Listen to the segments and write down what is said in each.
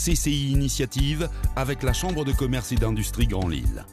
CCI Initiative avec la Chambre de commerce et d'industrie Grand Lille.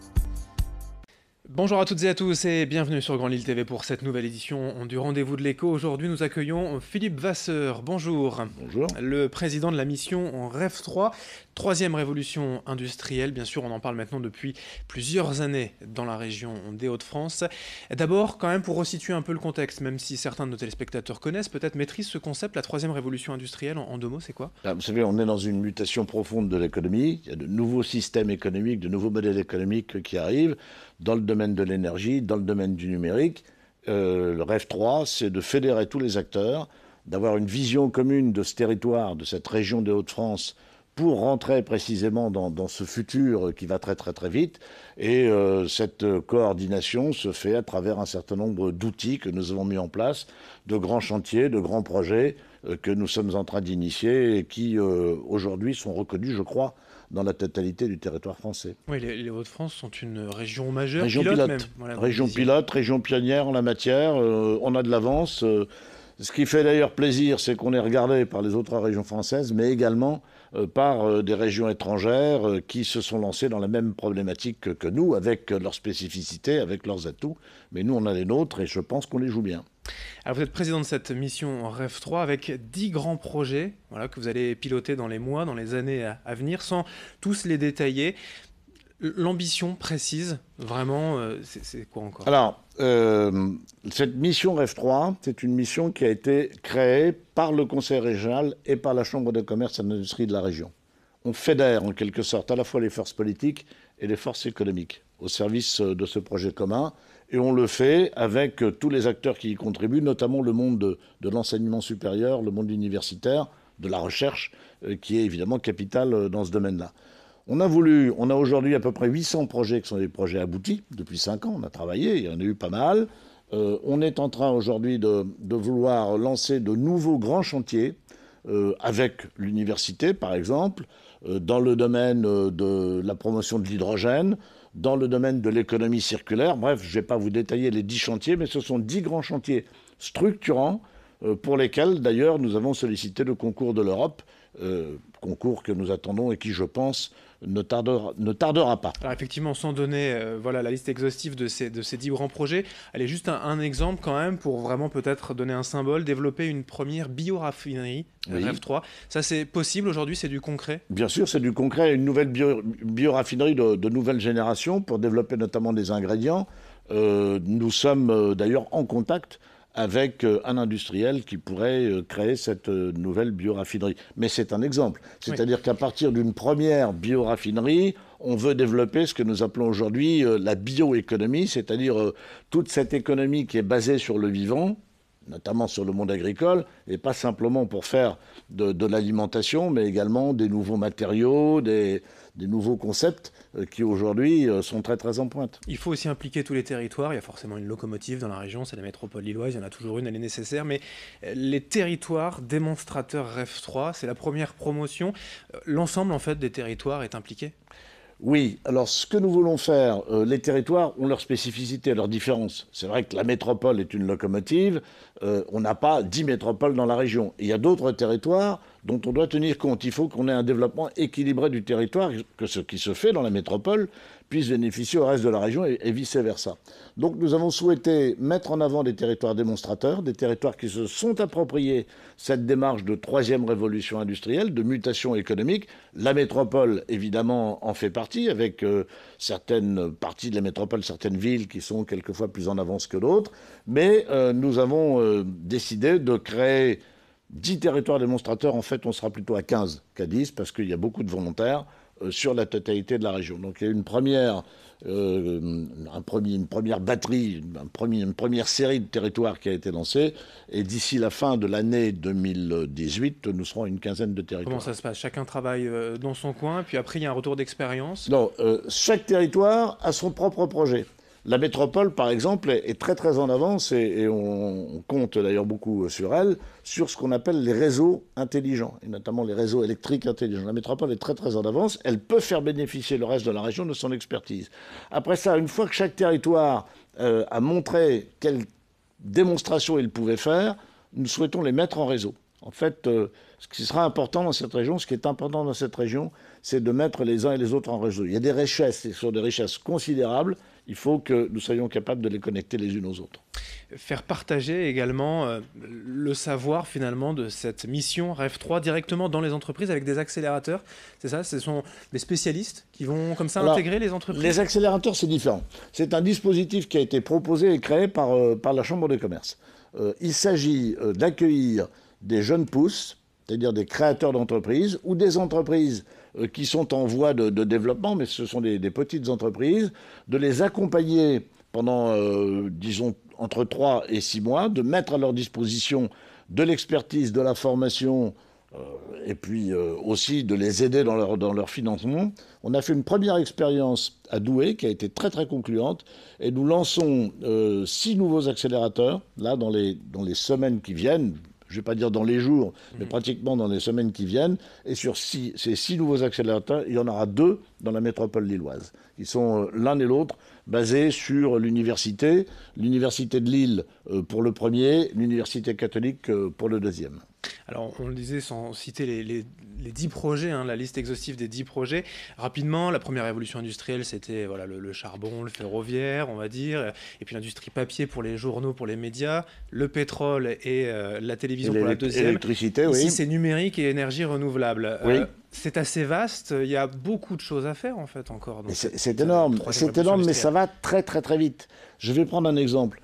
Bonjour à toutes et à tous et bienvenue sur Grand Lille TV pour cette nouvelle édition du Rendez-vous de l'Écho. Aujourd'hui, nous accueillons Philippe Vasseur. Bonjour. Bonjour. Le président de la mission REV 3, troisième révolution industrielle. Bien sûr, on en parle maintenant depuis plusieurs années dans la région des Hauts-de-France. D'abord, quand même, pour resituer un peu le contexte, même si certains de nos téléspectateurs connaissent, peut-être maîtrisent ce concept, la troisième révolution industrielle, en deux mots, c'est quoi ? Vous savez, on est dans une mutation profonde de l'économie. Il y a de nouveaux systèmes économiques, de nouveaux modèles économiques qui arrivent dans le domaine de l'énergie, dans le domaine du numérique. Le REV 3, c'est de fédérer tous les acteurs, d'avoir une vision commune de ce territoire, de cette région des Hauts-de-France, pour rentrer précisément dans ce futur qui va très très très vite. Et cette coordination se fait à travers un certain nombre d'outils que nous avons mis en place, de grands chantiers, de grands projets que nous sommes en train d'initier et qui aujourd'hui sont reconnus, je crois, dans la totalité du territoire français. Oui, les Hauts-de-France sont une région majeure, région pilote même. Voilà, région pilote, région pionnière en la matière. On a de l'avance. Ce qui fait d'ailleurs plaisir, c'est qu'on est regardé par les autres régions françaises, mais également par des régions étrangères qui se sont lancées dans la même problématique que nous, avec leurs spécificités, avec leurs atouts. Mais nous, on a les nôtres et je pense qu'on les joue bien. Alors vous êtes président de cette mission REV 3 avec 10 grands projets que vous allez piloter dans les mois, dans les années à venir, sans tous les détailler. L'ambition précise, vraiment, c'est quoi encore ? Alors, cette mission REV 3, c'est une mission qui a été créée par le Conseil régional et par la Chambre de commerce et d'industrie de la région. On fédère en quelque sorte à la fois les forces politiques et les forces économiques au service de ce projet commun. Et on le fait avec tous les acteurs qui y contribuent, notamment le monde de l'enseignement supérieur, le monde universitaire, de la recherche, qui est évidemment capital dans ce domaine-là. On a aujourd'hui à peu près 800 projets qui sont des projets aboutis. Depuis 5 ans, on a travaillé, il y en a eu pas mal. On est en train aujourd'hui de vouloir lancer de nouveaux grands chantiers avec l'université, par exemple, dans le domaine de la promotion de l'hydrogène, dans le domaine de l'économie circulaire. Bref, je ne vais pas vous détailler les 10 chantiers, mais ce sont 10 grands chantiers structurants pour lesquels, d'ailleurs, nous avons sollicité le concours de l'Europe, concours que nous attendons et qui, je pense, ne tardera pas. Alors effectivement, sans donner la liste exhaustive de ces 10 grands projets, allez, juste un exemple quand même pour vraiment peut-être donner un symbole, développer une première bioraffinerie, oui. REV 3. Ça, c'est possible aujourd'hui, c'est du concret ? Bien sûr, c'est du concret. Une nouvelle bioraffinerie de nouvelle génération pour développer notamment des ingrédients. Nous sommes d'ailleurs en contact avec un industriel qui pourrait créer cette nouvelle bioraffinerie. Mais c'est un exemple. C'est-à-dire qu'à partir d'une première bioraffinerie, on veut développer ce que nous appelons aujourd'hui la bioéconomie, c'est-à-dire toute cette économie qui est basée sur le vivant, notamment sur le monde agricole, et pas simplement pour faire de l'alimentation, mais également des nouveaux matériaux, des nouveaux concepts qui aujourd'hui sont très très en pointe. Il faut aussi impliquer tous les territoires, il y a forcément une locomotive dans la région, c'est la métropole lilloise, il y en a toujours une, elle est nécessaire, mais les territoires démonstrateurs REV 3, c'est la première promotion, l'ensemble en fait des territoires est impliqué ? Oui, alors ce que nous voulons faire, les territoires ont leurs spécificités, leurs différences. C'est vrai que la métropole est une locomotive, on n'a pas 10 métropoles dans la région. Et il y a d'autres territoires dont on doit tenir compte. Il faut qu'on ait un développement équilibré du territoire, que ce qui se fait dans la métropole puisse bénéficier au reste de la région et vice-versa. Donc nous avons souhaité mettre en avant des territoires démonstrateurs, des territoires qui se sont appropriés cette démarche de troisième révolution industrielle, de mutation économique. La métropole, évidemment, en fait partie, avec certaines parties de la métropole, certaines villes qui sont quelquefois plus en avance que d'autres. Mais nous avons décidé de créer 10 territoires démonstrateurs. En fait, on sera plutôt à 15 qu'à 10, parce qu'il y a beaucoup de volontaires sur la totalité de la région. Donc il y a une première batterie, une première série de territoires qui a été lancée. Et d'ici la fin de l'année 2018, nous serons à une quinzaine de territoires. Comment ça se passe ? Chacun travaille dans son coin, puis après il y a un retour d'expérience ? Non, chaque territoire a son propre projet. La métropole, par exemple, est très très en avance et on compte d'ailleurs beaucoup sur elle, sur ce qu'on appelle les réseaux intelligents, et notamment les réseaux électriques intelligents. La métropole est très très en avance, elle peut faire bénéficier le reste de la région de son expertise. Après ça, une fois que chaque territoire a montré quelle démonstration il pouvait faire, nous souhaitons les mettre en réseau. En fait, ce qui sera important dans cette région, ce qui est important dans cette région, c'est de mettre les uns et les autres en réseau. Il y a des richesses, et sur des richesses considérables, il faut que nous soyons capables de les connecter les unes aux autres. Faire partager également le savoir finalement de cette mission REF 3 directement dans les entreprises avec des accélérateurs. C'est ça, ce sont des spécialistes qui vont comme ça intégrer les entreprises. Les accélérateurs, c'est différent. C'est un dispositif qui a été proposé et créé par la Chambre de commerce. Il s'agit d'accueillir des jeunes pousses, c'est-à-dire des créateurs d'entreprises ou des entreprises qui sont en voie de développement, mais ce sont des petites entreprises, de les accompagner pendant, disons, entre 3 et 6 mois, de mettre à leur disposition de l'expertise, de la formation, et puis aussi de les aider dans leur financement. On a fait une première expérience à Douai qui a été très très concluante, et nous lançons 6 nouveaux accélérateurs, là, dans les semaines qui viennent. Je ne vais pas dire dans les jours, mais pratiquement dans les semaines qui viennent. Et sur ces 6 nouveaux accélérateurs, il y en aura 2 dans la métropole lilloise. Ils sont l'un et l'autre basés sur l'université de Lille pour le premier, l'université catholique pour le deuxième. Alors, on le disait sans citer les 10 projets, la liste exhaustive des 10 projets. Rapidement, la première révolution industrielle, c'était voilà, le charbon, le ferroviaire, on va dire, et puis l'industrie papier pour les journaux, pour les médias, le pétrole et la télévision pour la deuxième. L'électricité, oui. Ici, c'est numérique et énergie renouvelable. Oui. C'est assez vaste, il y a beaucoup de choses à faire en fait encore. C'est énorme, mais ça va très très très vite. Je vais prendre un exemple.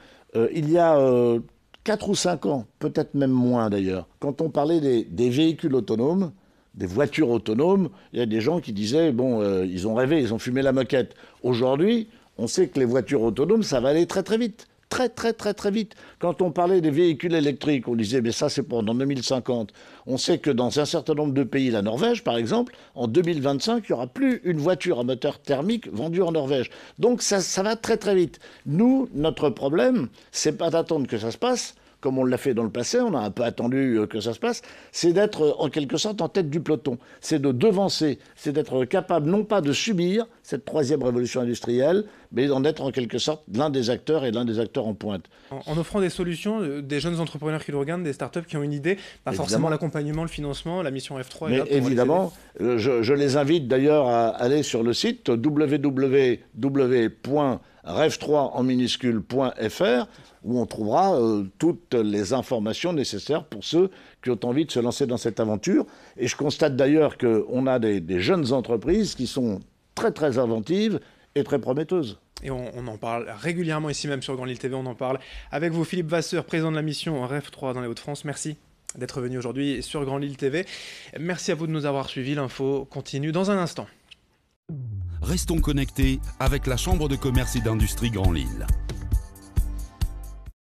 Il y a 4 ou 5 ans, peut-être même moins d'ailleurs, quand on parlait des véhicules autonomes, des voitures autonomes, il y a des gens qui disaient, bon, ils ont rêvé, ils ont fumé la moquette. Aujourd'hui, on sait que les voitures autonomes, ça va aller très très vite. Très très très très vite. Quand on parlait des véhicules électriques, on disait mais ça c'est pour dans 2050. On sait que dans un certain nombre de pays, la Norvège par exemple, en 2025, il n'y aura plus une voiture à moteur thermique vendue en Norvège. Donc ça va très très vite. Nous, notre problème, c'est pas d'attendre que ça se passe, comme on l'a fait dans le passé, on a un peu attendu que ça se passe, c'est d'être en quelque sorte en tête du peloton. C'est de devancer, c'est d'être capable non pas de subir cette troisième révolution industrielle, mais d'en être en quelque sorte l'un des acteurs et l'un des acteurs en pointe. En offrant des solutions, des jeunes entrepreneurs qui le regardent, des startups qui ont une idée, pas forcément l'accompagnement, le financement, la mission F3 est là pour évidemment, je les invite d'ailleurs à aller sur le site www.rev3 en minuscule.fr où on trouvera toutes les informations nécessaires pour ceux qui ont envie de se lancer dans cette aventure. Et je constate d'ailleurs qu'on a des jeunes entreprises qui sont très très inventives et très prometteuses. Et on en parle régulièrement ici même sur Grand Lille TV, on en parle avec vous, Philippe Vasseur, président de la mission REF 3 dans les Hauts-de-France. Merci d'être venu aujourd'hui sur Grand Lille TV. Merci à vous de nous avoir suivis. L'info continue dans un instant. Restons connectés avec la Chambre de commerce et d'industrie Grand Lille.